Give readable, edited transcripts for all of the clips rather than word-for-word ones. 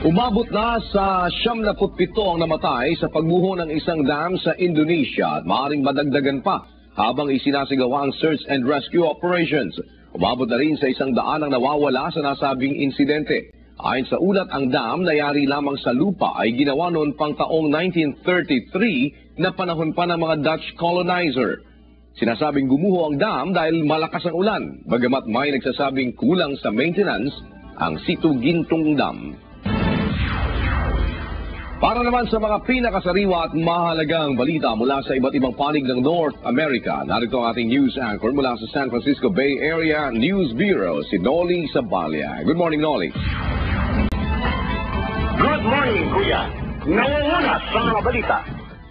Umabot na sa 77 ang namatay sa pagbuho ng isang dam sa Indonesia at maaaring madagdagan pa habang isinasigawa ang search and rescue operations. Umabot na rin sa 100 ang nawawala sa nasabing insidente. Ayon sa ulat, ang dam na yari lamang sa lupa ay ginawa noon pang taong 1933 na panahon pa ng mga Dutch colonizer. Sinasabing gumuho ang dam dahil malakas ang ulan, bagamat may nagsasabing kulang sa maintenance ang Situ Gintong Dam. Para naman sa mga pinakasariwa at mahalagang balita mula sa iba't ibang panig ng North America, narito ang ating news anchor mula sa San Francisco Bay Area News Bureau, si Noli Sabalia. Good morning, Noli. Good morning, Kuya. Nangunguna sa mga balita.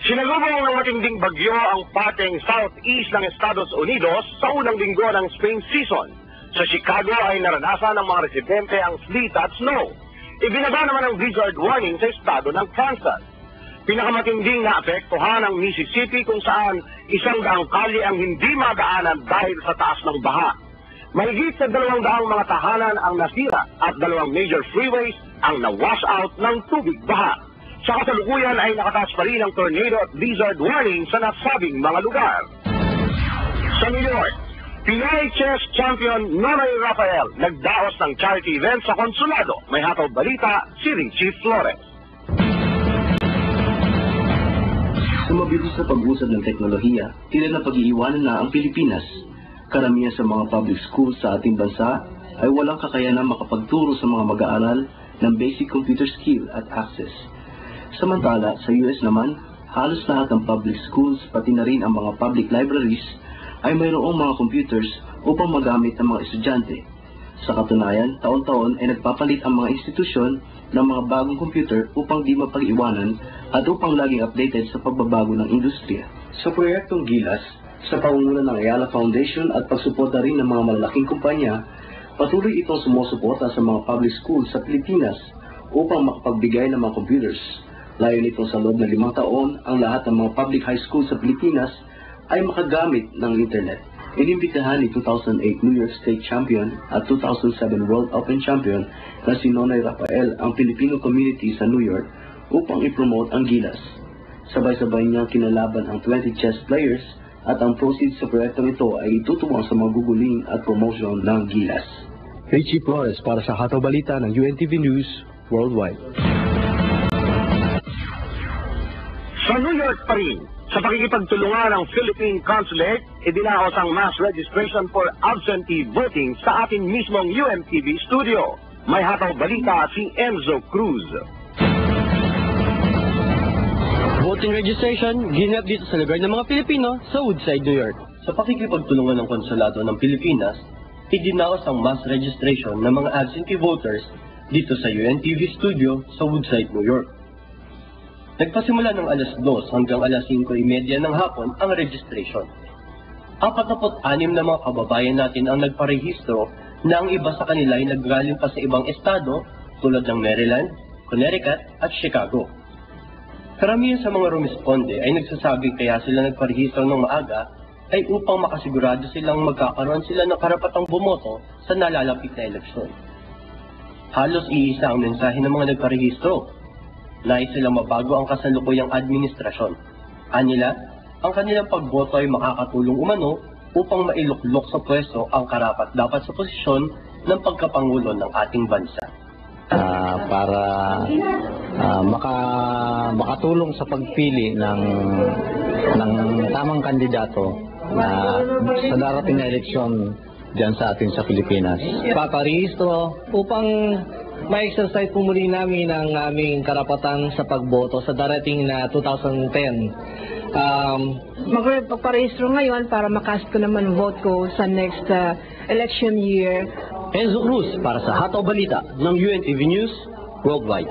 Sinalubong ng matinding bagyo ang pateng southeast ng Estados Unidos sa unang linggo ng spring season. Sa Chicago ay naranasan ng mga residente ang sleet at snow. Ibinaba naman ang blizzard warning sa estado ng Kansas. Pinakamatinding naapektuhan ang Mississippi kung saan 100 kalye ang hindi madaanan dahil sa taas ng baha. Mahigit sa 200 mga tahanan ang nasira at 2 major freeways ang na-wash out ng tubig baha. Sa kasalukuyan ay nakataas pa rin ang tornado at blizzard warning sa nasabing mga lugar. Sa New York, Pinoy Chess Champion Nonoy Rafael nagdaos ng charity event sa konsulado. May hataw balita si Richie Flores. Sumabilis sa pag-usad ng teknolohiya, tila na pag-iiwanan na ang Pilipinas. Karamihan sa mga public schools sa ating bansa ay walang kakayanang makapagturo sa mga mag-aaral ng basic computer skill at access. Samantala, sa US naman, halos lahat ng public schools pati na rin ang mga public libraries ay mayroong mga computers upang magamit ng mga estudyante. Sa katunayan, taon-taon ay nagpapalit ang mga institusyon ng mga bagong computer upang di mapag-iwanan at upang laging updated sa pagbabago ng industriya. Sa proyektong Gilas, sa pangunguna ng Ayala Foundation at pagsuporta rin ng mga malalaking kumpanya, patuloy itong sumusuporta sa mga public schools sa Pilipinas upang makapagbigay ng mga computers. Layo nitong sa loob ng 5 taon, ang lahat ng mga public high schools sa Pilipinas ay makagamit ng internet. Inimbitahan ni 2008 New York State Champion at 2007 World Open Champion na si Nonoy Rafael ang Filipino community sa New York upang i-promote ang Gilas. Sabay-sabay niyang kinalaban ang 20 chess players at ang proceeds sa proyektong ito ay itutuwang sa mga guguling at promotion ng Gilas. Richie Flores para sa Hataw Balita ng UNTV News Worldwide. Sa New York pa rin, sa pakikipagtulungan ng Philippine Consulate, idinaos ang mass registration for absentee voting sa ating mismong UNTV studio. May hataw balita si Enzo Cruz. Voting registration, ginap dito sa lugar ng mga Pilipino sa Woodside, New York. Sa pakikipagtulungan ng Konsulado ng Pilipinas, idinaos ang mass registration ng mga absentee voters dito sa UNTV studio sa Woodside, New York. Nagpasimula ng alas 2 hanggang alas 5:30 ng hapon ang registration. 46 na mga kababayan natin ang nagparehistro na ang iba sa kanila ay naggaling pa sa ibang estado tulad ng Maryland, Connecticut at Chicago. Karamihan sa mga rumisponde ay nagsasabing kaya sila nagparehistro ng maaga ay upang makasigurado silang magkakaroon sila ng karapatang bumoto sa nalalapit na eleksyon. Halos iisa ang mensahe ng mga nagparehistro. Nais silang mabago ang kasalukuyang administrasyon. Anila, ang kanilang pagboto ay makakatulong umano upang mailuklok sa pwesto ang karapat-dapat sa posisyon ng pagkapangulo ng ating bansa. Para makatulong sa pagpili ng tamang kandidato na sa darating na eleksyon diyan sa atin sa Pilipinas. Paparehistro upang ma-exercise po muli namin ang aming karapatan sa pagboto sa darating na 2010. Magpaparehistro ngayon para makast ko naman vote ko sa next election year. Enzo Cruz para sa Hataw Balita ng UNTV News Worldwide.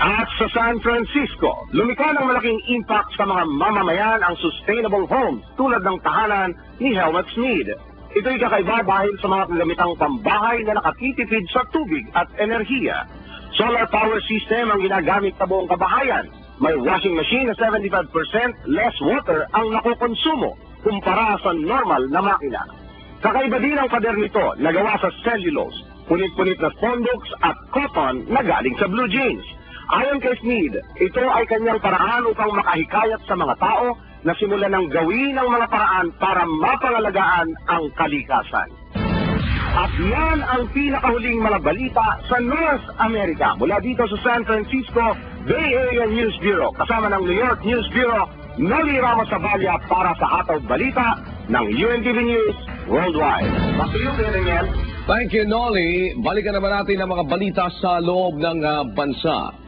At sa San Francisco, lumikha ng malaking impact sa mga mamamayan ang sustainable homes tulad ng tahanan ni Helmut Smead. Ito'y kakaiba dahil sa mga kagamitang pambahay na nakatitipid sa tubig at enerhiya. Solar power system ang ginagamit sa buong kabahayan. May washing machine na 75% less water ang nakukonsumo kumpara sa normal na makina. Kakaiba din ang pader nito na gawa sa cellulose. punit-punit na spandex at cotton na galing sa blue jeans. Ayon kay Sneed, ito ay kanyang paraan upang makahikayat sa mga tao na simulan ng gawin ang mga paraan para mapangalagaan ang kalikasan. At yan ang pinakahuling mga balita sa North America. Mula dito sa San Francisco Bay Area News Bureau, kasama ng New York News Bureau, Noli Ramos Aballa para sa Hataw Balita ng UNTV News Worldwide. Back to you, Daniel. Thank you, Nolly. Balikan naman natin ang mga balita sa loob ng bansa.